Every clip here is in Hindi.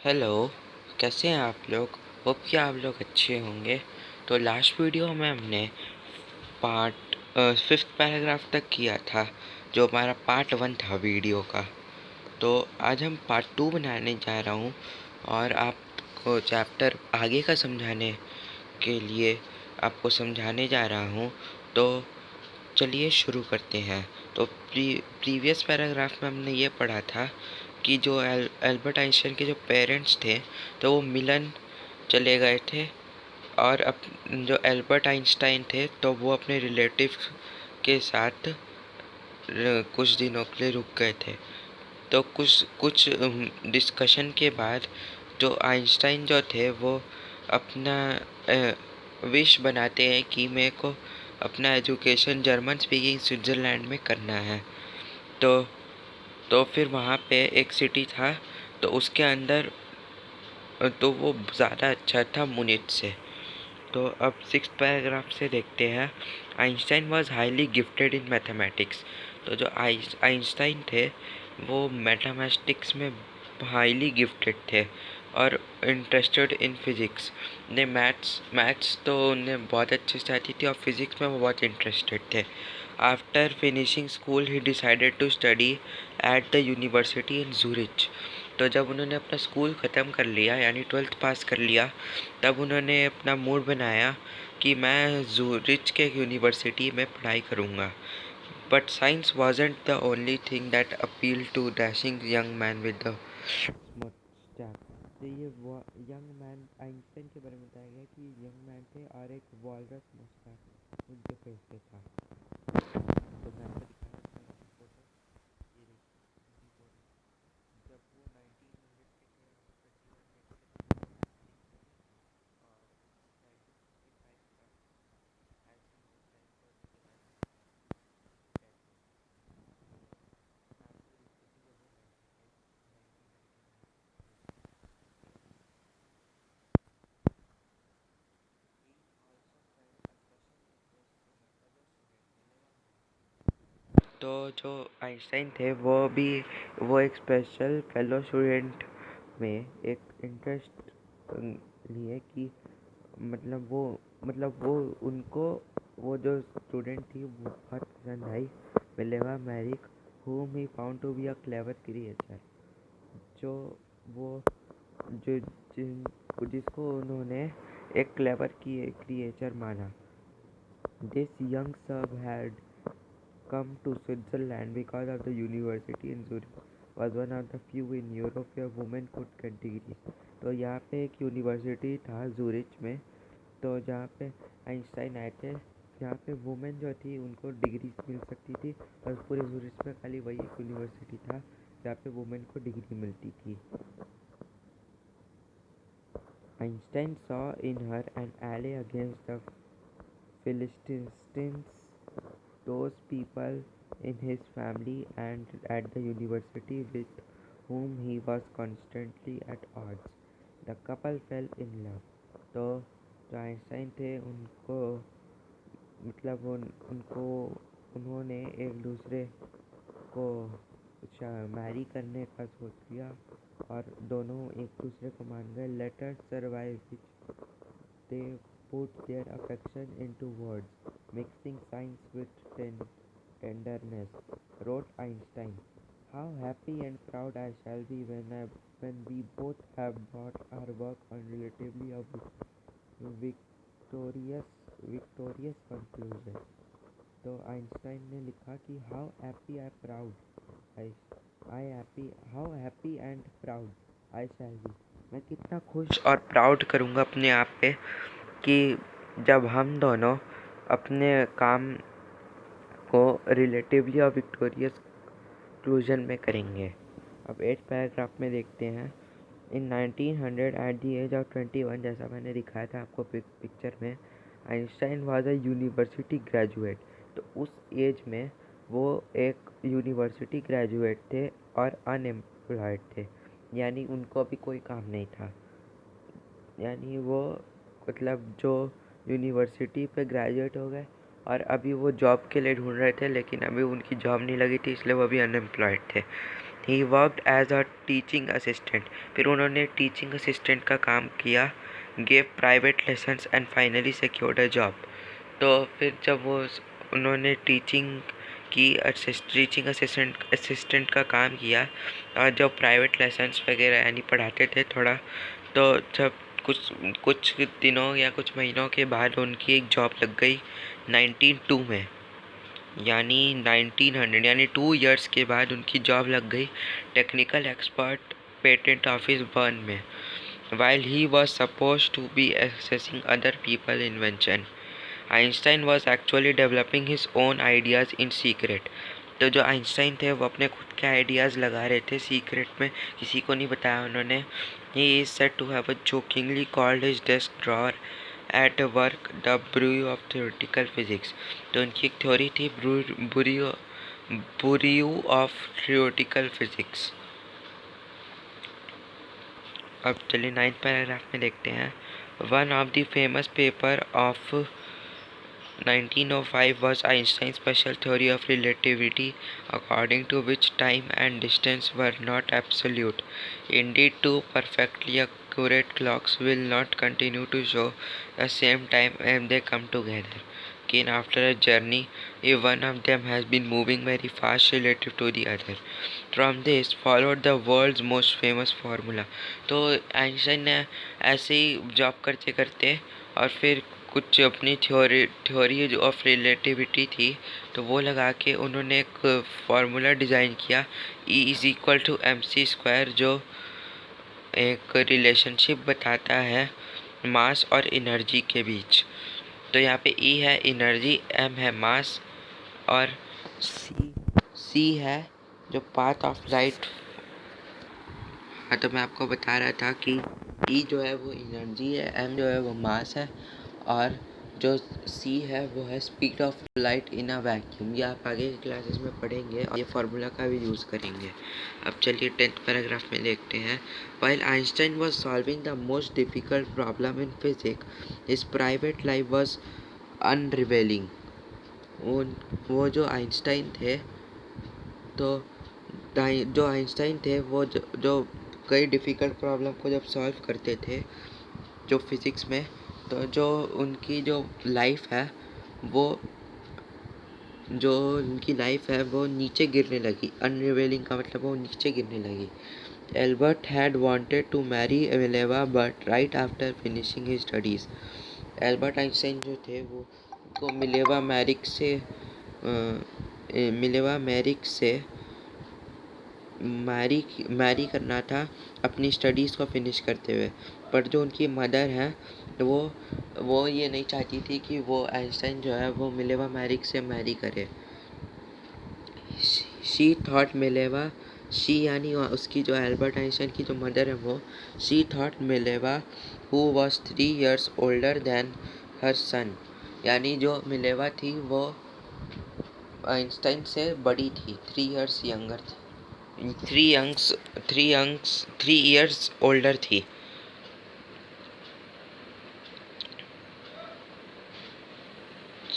हेलो। कैसे हैं आप लोग? होप कि आप लोग अच्छे होंगे। तो लास्ट वीडियो में हमने पार्ट फिफ्थ पैराग्राफ तक किया था, जो हमारा पार्ट वन था वीडियो का। तो आज हम पार्ट टू बनाने जा रहा हूँ और आपको चैप्टर आगे का समझाने के लिए आपको समझाने जा रहा हूँ। तो चलिए शुरू करते हैं। तो प्रीवियस पैराग्राफ में हमने ये पढ़ा था कि जो एल्बर्ट आइंस्टाइन के जो पेरेंट्स थे, तो वो मिलन चले गए थे। और अब जो एल्बर्ट आइंस्टाइन थे, तो वो अपने रिलेटिव के साथ कुछ दिनों के लिए रुक गए थे। तो कुछ कुछ डिस्कशन के बाद जो आइंस्टाइन जो थे वो अपना विश बनाते हैं कि मेरे को अपना एजुकेशन जर्मन स्पीकिंग स्विट्ज़रलैंड में करना है। तो फिर वहाँ पे एक सिटी था, तो उसके अंदर तो वो ज़्यादा अच्छा था मुनिच से। तो अब सिक्स्थ पैराग्राफ से देखते हैं। Einstein was highly gifted in mathematics. तो जो आइंस्टाइन थे, वो मैथमेटिक्स में हाईली गिफ्टेड थे और इंटरेस्टेड इन फिज़िक्स। ने मैथ्स तो उन्हें बहुत अच्छे से आती थी और फिज़िक्स में वो बहुत इंटरेस्टेड थे। आफ्टर फिनिशिंग स्कूल ही decided to study at the university in Zurich. तो जब उन्होंने अपना स्कूल ख़त्म कर लिया, यानी ट्वेल्थ पास कर लिया, तब उन्होंने अपना मूड बनाया कि मैं जूरिच के यूनिवर्सिटी में पढ़ाई करूँगा। But science wasn't the only thing that appeal to dashing young man with the moustache. तो ये वो यंग मैन आइंस्टाइन के बारे में बताया गया कि यंग मैन थे और एक वॉलरस मुस्टैच उनके फेस पे था। तो मैं आपको दिखा रहा हूँ अपनी फोटो। ये देखिए उनकी फोटो। जब वो 1900 के थे, अराउंड 21 में थे, तब वो मैथमेटिक्स पढ़ी। और 1965 तक as he time for his life death हो गई। मैं आपको दिखाती थी जब वो 1999 he also felt a special interest in a fellow student Mileva Mary। तो जो आइंस्टाइन थे वो एक स्पेशल फेलो स्टूडेंट में एक इंटरेस्ट लिए कि मतलब वो उनको वो जो स्टूडेंट थी वो बहुत पसंद आई, Mileva Maric, whom he found to be a clever creature। जो वो जो जिन जिसको उन्होंने एक क्लेवर क्रिएचर माना। दिस यंग सब had come to Switzerland because of the university in Zurich was one of the few in Europe where women could get degrees। तो यहाँ पे एक यूनिवर्सिटी था जूरिच में, तो जहाँ पे आइंस्टाइन आए थे, जहाँ पे वुमेन जो थी उनको डिग्री मिल सकती थी। और पूरे जूरिच में खाली वही एक यूनिवर्सिटी था जहाँ पे वुमेन को डिग्री मिलती थी। Einstein saw in her an ally against the Philistines, those people in his family and at the university with whom he was constantly at odds. The couple fell in love। तो जो आइंस्टाइन थे उनको मतलब उनको उन्होंने एक दूसरे को मैरी करने का सोच लिया और दोनों एक दूसरे को मान गए। Later survive which they put their affection into words, mixing science with tenderness, wrote Einstein. How happy and proud I shall be when we both have brought our work on relatively a victorious victorious conclusion। तो आइंस्टाइन ने लिखा कि how happy and proud I shall be. मैं कितना खुश और प्राउड करूँगा अपने आप पे कि जब हम दोनों अपने काम को रिलेटिवली और विक्टोरियस कंक्लूजन में करेंगे। अब 8th पैराग्राफ में देखते हैं। इन 1900 एट द एज ऑफ 21, जैसा मैंने दिखाया था आपको पिक्चर में, Einstein was a university graduate. तो उस एज में वो एक यूनिवर्सिटी ग्रेजुएट थे और अनएम्प्लॉयड थे, यानी उनको अभी कोई काम नहीं था। यानी वो मतलब जो यूनिवर्सिटी पे ग्रेजुएट हो गए और अभी वो जॉब के लिए ढूंढ रहे थे, लेकिन अभी उनकी जॉब नहीं लगी थी, इसलिए वो अभी अनएम्प्लॉयड थे। He worked as a teaching assistant, फिर उन्होंने टीचिंग असिस्टेंट का काम किया, gave private lessons and finally secured a job. तो फिर जब उन्होंने टीचिंग असिस्टेंट का काम किया और जब प्राइवेट लेसन्स वगैरह यानी पढ़ाते थे थोड़ा, तो जब कुछ कुछ दिनों या कुछ महीनों के बाद उनकी एक जॉब लग गई 1902 में, यानी 1900 यानी 2 इयर्स के बाद उनकी जॉब लग गई technical expert patent office burn में, while he was supposed to be assessing other people's invention. Einstein was actually developing his own ideas in secret. तो जो आइंस्टाइन थे वो अपने खुद के आइडियाज़ लगा रहे थे सीक्रेट में, किसी को नहीं बताया उन्होंने। He is said to have jokingly called his desk drawer at work the brew of theoretical physics. तो उनकी एक थ्योरी थी ब्रू ऑफ थ्योरेटिकल फिजिक्स। अब चलिए 9th पैराग्राफ में देखते हैं। One of the famous paper of 1905 was Einstein's special theory of relativity, according to which time and distance were not absolute. Indeed, two perfectly accurate clocks will not continue to show the same time when they come together. Again, after a journey, if one of them has been moving very fast relative to the other. From this followed the world's most famous formula. तो आइंस्टाइन ने ऐसे ही जॉब करते करते और फिर कुछ अपनी थ्योरी ऑफ रिलेटिविटी थी तो वो लगा के उन्होंने एक फार्मूला डिज़ाइन किया, E=mc², जो एक रिलेशनशिप बताता है मास और एनर्जी के बीच। तो यहाँ पे E है एनर्जी, M है मास और C है जो पाथ ऑफ लाइट। हाँ, तो मैं आपको बता रहा था कि E जो है वो एनर्जी है, M जो है वो मास है और जो C है वो है speed of light in a vacuum. ये आप आगे की क्लासेस में पढ़ेंगे और ये फार्मूला का भी यूज़ करेंगे। अब चलिए 10th पैराग्राफ में देखते हैं। While Einstein was solving the most difficult problem in physics, his private life was unravelling. वो जो आइंस्टाइन थे तो जो आइंस्टाइन थे वो जो कई डिफ़िकल्ट प्रॉब्लम को जब सॉल्व करते थे जो फिज़िक्स में, तो जो उनकी जो लाइफ है वो नीचे गिरने लगी। अनरिवेलिंग का मतलब वो नीचे गिरने लगी। Albert had wanted to marry Mileva but right after finishing his studies. Albert Einstein जो थे वो को मिलेवा मैरिक से मैरी करना था अपनी स्टडीज़ को फिनिश करते हुए, पर जो उनकी मदर हैं वो ये नहीं चाहती थी कि वो आइंस्टाइन जो है वो मिलेवा मैरिक से मैरी करे। शी यानी उसकी जो एल्बर्ट आइंस्टाइन की जो मदर है she thought Mileva who was 3 years older than her son, यानी जो मिलेवा थी वो आइंस्टाइन से बड़ी थी, 3 years यंगर थी, 3 years ओल्डर थी।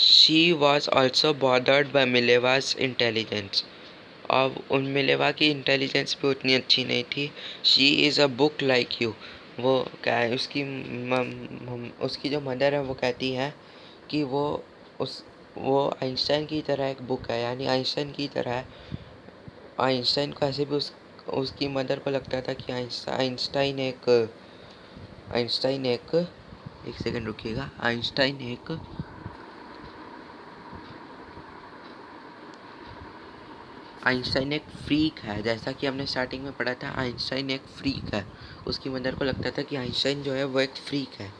She was also bothered by मिलेवा's intelligence. अब उन मिलेवा की इंटेलिजेंस भी उतनी अच्छी नहीं थी। She is a book like you. वो क्या है उसकी जो मदर है वो कहती है कि वो आइंस्टाइन की तरह एक बुक है, यानी आइंस्टाइन की तरह है। आइंस्टाइन को ऐसे भी उसकी मदर को लगता था कि आइंस्टाइन एक सेकंड रुकिएगा। आइंस्टाइन एक फ्रीक है, जैसा कि हमने स्टार्टिंग में पढ़ा था। आइंस्टाइन एक फ्रीक है। उसकी मदर को लगता था कि आइंस्टाइन जो है वो एक फ्रीक है।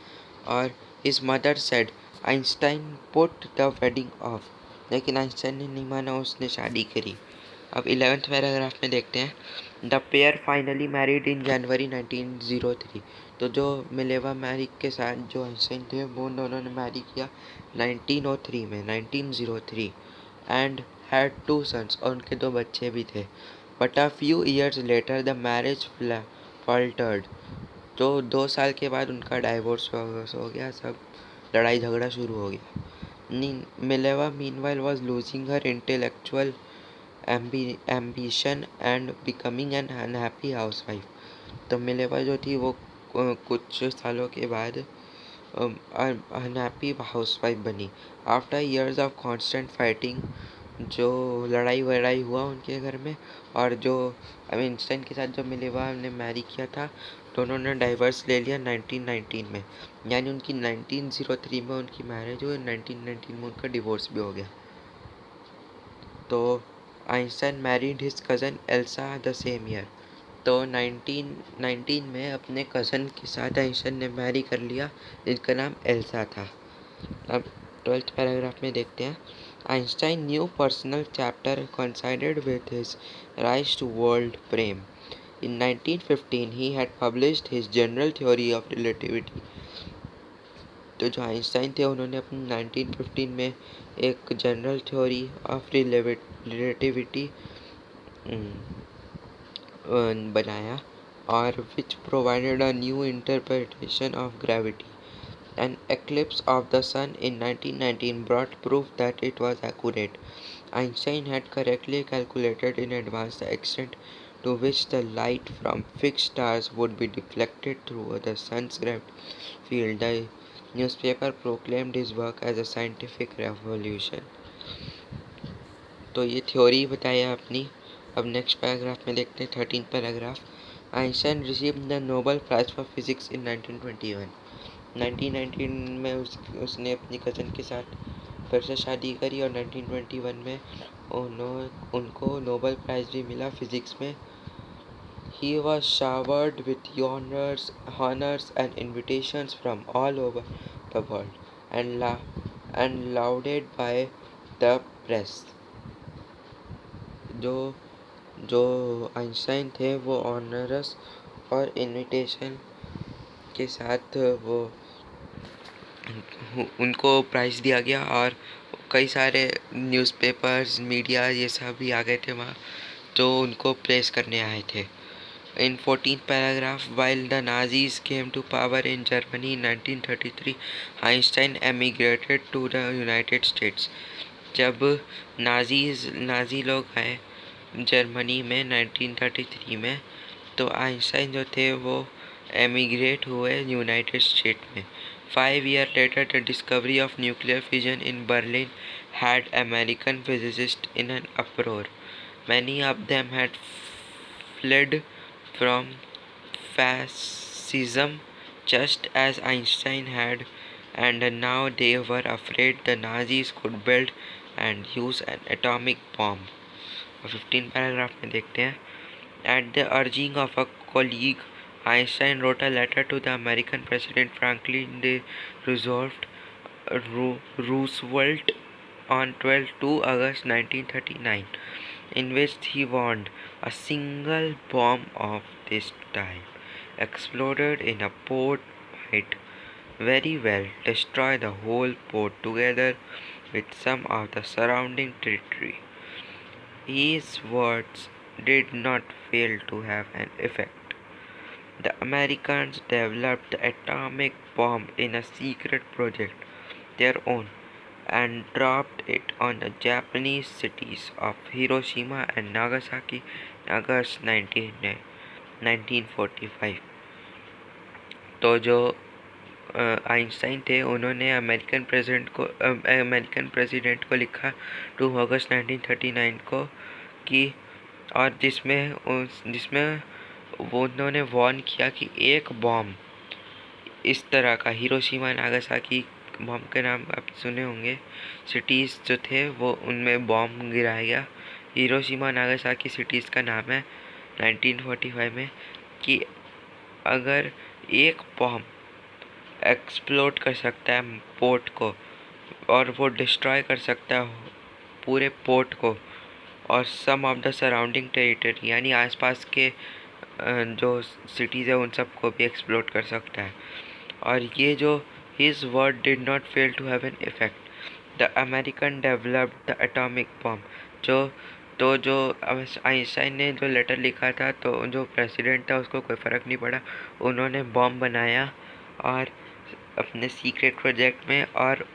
और his mother said Einstein put the wedding of, लेकिन आइंस्टाइन ने नहीं माना, उसने शादी करी। अब 11th पैराग्राफ में देखते हैं। The pair finally married in January 1903। तो जो मिलेवा मैरिक के साथ जो आइंस्टाइन थे वो दोनों ने मैरी किया 1903 एंड हैड 2 sons, और उनके 2 बच्चे भी थे। But a few years later the marriage faltered. तो 2 साल के बाद उनका डाइवोर्स हो गया, सब लड़ाई झगड़ा शुरू हो गया। Mileva meanwhile was losing her intellectual ambition and becoming an unhappy housewife. तो मिलेवा जो थी वो कुछ सालों के बाद अनहैप्पी हाउसवाइफ बनी। After years of constant fighting, जो लड़ाई वड़ाई हुआ उनके घर में, और जो आइंस्टाइन के साथ जो मिलेवा ने मैरी किया था, दोनों ने डाइवर्स ले लिया 1919 में। यानी उनकी 1903 में उनकी मैरिज हुई, 1919 में उनका डिवोर्स भी हो गया। तो Einstein married his cousin Elsa the same year. तो 1919 में अपने कज़न के साथ आइंस्टाइन ने मैरी कर लिया, जिनका नाम एल्सा था। अब 12th पैराग्राफ में देखते हैं। Einstein new personal chapter coincided with his rise to world fame. In 1915 he had published his general theory of relativity. तो जो आइंस्टाइन थे उन्होंने अपनी 1915 में एक जनरल थ्योरी ऑफ रिलेटिविटी बनाया, और which provided a new interpretation of gravity. An eclipse of the sun in 1919 brought proof that it was accurate. Einstein had correctly calculated in advance the extent to which the light from fixed stars would be deflected through the sun's gravity field. The newspaper proclaimed his work as a scientific revolution. तो ये थ्योरी बताया अपनी। अब नेक्स्ट पैराग्राफ में देखते हैं 13 paragraph. Einstein received the Nobel prize for physics in 1921। 1919 में उसने अपनी कज़न के साथ फिर से शादी करी, और 1921 में उनको नोबेल प्राइज़ भी मिला फिज़िक्स में। He was showered with honors and invitations from all over the world, and lauded by the press. जो आइंस्टाइन थे वो ऑनर्स और इनविटेशन के साथ वो उनको प्राइज़ दिया गया, और कई सारे न्यूज़पेपर्स, मीडिया, ये सब भी आ गए थे वहाँ, जो उनको प्रेस करने आए थे। In 14th paragraph, while the Nazis came to power in Germany in 1933, Einstein emigrated to the United States. जब नाजी लोग आए जर्मनी में 1933 में, तो आइंस्टाइन जो थे वो एमिग्रेट हुए यूनाइटेड स्टेट में। 5 years later, the discovery of nuclear fission in Berlin had American physicists in an uproar. Many of them had fled from fascism just as Einstein had, and now they were afraid the Nazis could build and use an atomic bomb. 15 paragraph में देखते हैं. At the urging of a colleague, Einstein wrote a letter to the American President Franklin D. Roosevelt on 2 August 1939, in which he warned a single bomb of this type exploded in a port might very well destroy the whole port together with some of the surrounding territory. His words did not fail to have an effect. The Americans developed the atomic bomb in a secret project, their own, and dropped it on the Japanese cities of Hiroshima and Nagasaki in August 1945. तो जो आइंस्टाइन थे उन्होंने अमेरिकन प्रेसिडेंट को लिखा 2 अगस्त 1939 को कि, और जिसमें वो उन्होंने वार्न किया कि एक बॉम्ब इस तरह का, हिरोशिमा नागासाकी बॉम्ब के नाम आप सुने होंगे, सिटीज़ जो थे वो उनमें बॉम्ब गिराया गया। हिरोशिमा नागासाकी सिटीज़ का नाम है 1945 में, कि अगर एक बॉम्ब एक्सप्लोड कर सकता है पोर्ट को, और वो डिस्ट्रॉय कर सकता है पूरे पोर्ट को और सम ऑफ द सराउंडिंग टेरिटरी, यानी आसपास के जो सिटीज़ है उन सब को भी एक्सप्लोड कर सकता है। और ये जो his word did not fail to have an effect, the American developed the atomic bomb. जो आइंस्टाइन ने जो लेटर लिखा था, तो जो प्रेसिडेंट था उसको कोई फ़र्क नहीं पड़ा, उन्होंने बॉम्ब बनाया और अपने सीक्रेट प्रोजेक्ट में, और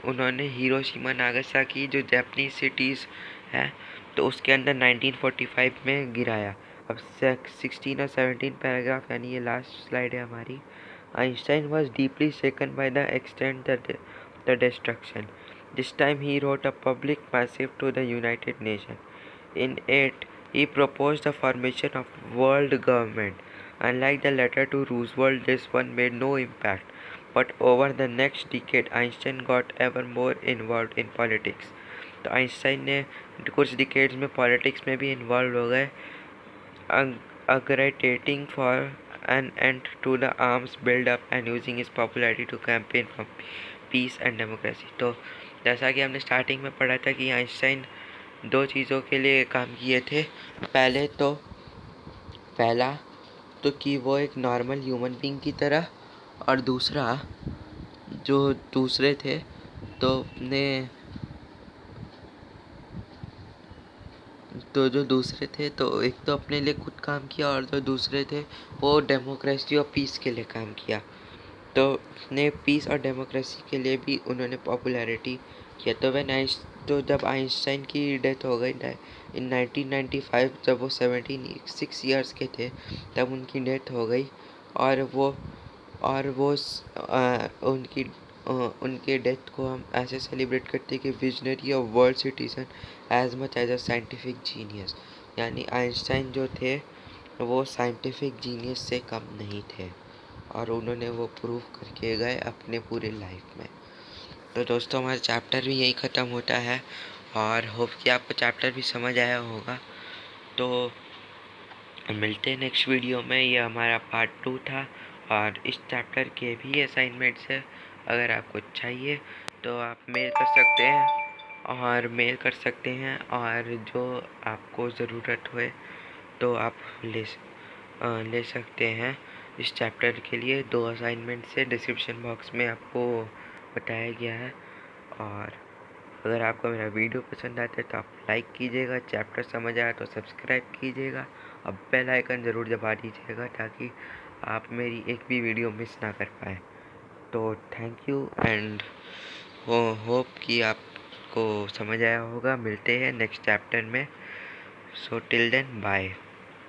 उन्होंने हिरोशिमा नागासाकी जो जापानीज सिटीज़ हैं तो उसके अंदर 1945 में गिराया। अब 16 और 17 पैराग्राफ यानी ये लास्ट स्लाइड है हमारी। Einstein was deeply shaken by the extent that the destruction. This time he wrote a public missive to the United Nations. In it, he proposed the formation of world government. Unlike the letter to Roosevelt, this one made no impact. But over the next decade, Einstein got ever more involved in politics. तो आइंस्टाइन ने कुछ डिकेड्स में पॉलिटिक्स में भी इन्वॉल्व हो गए, agitating for an end to the arms build-up and using his popularity to campaign for peace and democracy. तो जैसा कि हमने स्टार्टिंग में पढ़ा था कि आइंस्टाइन दो चीज़ों के लिए काम किए थे। पहला तो कि वो एक नॉर्मल ह्यूमन बीइंग की तरह, और दूसरा जो दूसरे थे तो एक तो अपने लिए खुद काम किया, और जो दूसरे थे वो डेमोक्रेसी और पीस के लिए काम किया। तो ने पीस और डेमोक्रेसी के लिए भी उन्होंने पॉपुलैरिटी किया। तो जब आइंस्टाइन की डेथ हो गई इन 1995, जब वो 76 ईयर्स के थे, तब उनकी डेथ हो गई। और वो उनके डेथ को हम ऐसे सेलिब्रेट करते हैं कि विजनरी और world citizen as much as a scientific genius. यानी आइंस्टाइन जो थे वो साइंटिफिक जीनियस से कम नहीं थे, और उन्होंने वो प्रूव करके गए अपने पूरे लाइफ में। तो दोस्तों, हमारा चैप्टर भी यही ख़त्म होता है, और होप कि आपको चैप्टर भी समझ आया होगा। तो मिलते हैं नेक्स्ट वीडियो में। ये हमारा पार्ट 2 था, और इस चैप्टर के भी असाइनमेंट्स है। अगर आपको चाहिए तो आप मेल कर सकते हैं, और जो आपको ज़रूरत होए तो आप ले सकते हैं। इस चैप्टर के लिए 2 असाइनमेंट से डिस्क्रिप्शन बॉक्स में आपको बताया गया है। और अगर आपको मेरा वीडियो पसंद आता है तो आप लाइक कीजिएगा, चैप्टर समझ आया तो सब्सक्राइब कीजिएगा, और बेल आइकन ज़रूर दबा दीजिएगा ताकि आप मेरी एक भी वीडियो मिस ना कर पाएँ। तो थैंक यू, एंड होप कि आपको समझ आया होगा। मिलते हैं नेक्स्ट चैप्टर में। So till then, bye.